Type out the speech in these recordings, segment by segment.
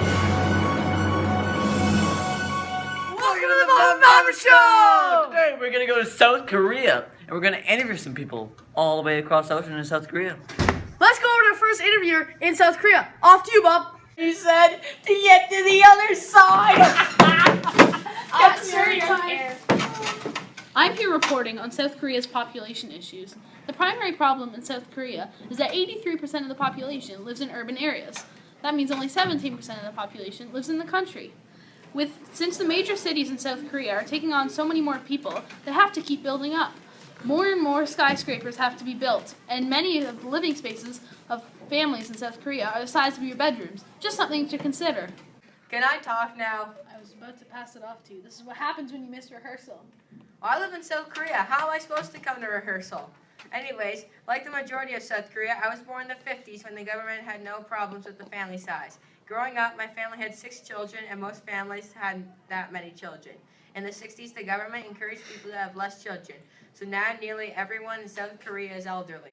Welcome to the Bobert Show! Today we're going to go to South Korea, and we're going to interview some people all the way across the ocean in South Korea. Let's go over to our first interviewer in South Korea. Off to you, Bob. He said to get to the other side. I'm here reporting on South Korea's population issues. The primary problem in South Korea is that 83% of the population lives in urban areas. That means only 17% of the population lives in the country. Since the major cities in South Korea are taking on so many more people, they have to keep building up. More and more skyscrapers have to be built, and many of the living spaces of families in South Korea are the size of your bedrooms. Just something to consider. Can I talk now? I was about to pass it off to you. This is what happens when you miss rehearsal. Well, I live in South Korea. How am I supposed to come to rehearsal? Anyways, like the majority of South Korea, I was born in the 50s when the government had no problems with the family size. Growing up, my family had 6 children, and most families had that many children. In the 60s, the government encouraged people to have less children. So now nearly everyone in South Korea is elderly.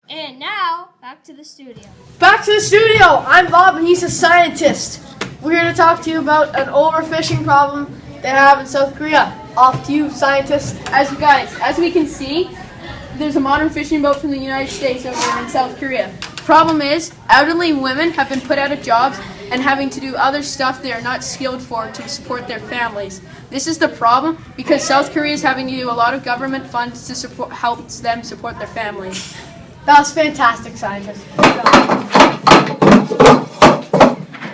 And now, back to the studio. Back to the studio. I'm Bob, and he's a scientist. We're here to talk to you about an overfishing problem they have in South Korea. Off to you, scientist. As we can see, there's a modern fishing boat from the United States over in South Korea. Problem is, elderly women have been put out of jobs and having to do other stuff they are not skilled for to support their families. This is the problem because South Korea is having to do a lot of government funds to help them support their families. That was fantastic, scientist.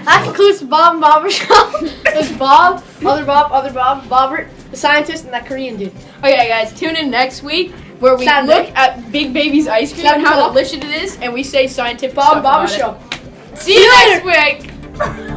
That concludes the Bob and Bobert Show. There's Bob, other Bob, Bobert, the scientist, and that Korean dude. Okay, guys, tune in next week where we Saturday. look at Big Baby's ice cream and how delicious it is, and we say scientific Bob stuff and Bobert about Show. it. See you next week.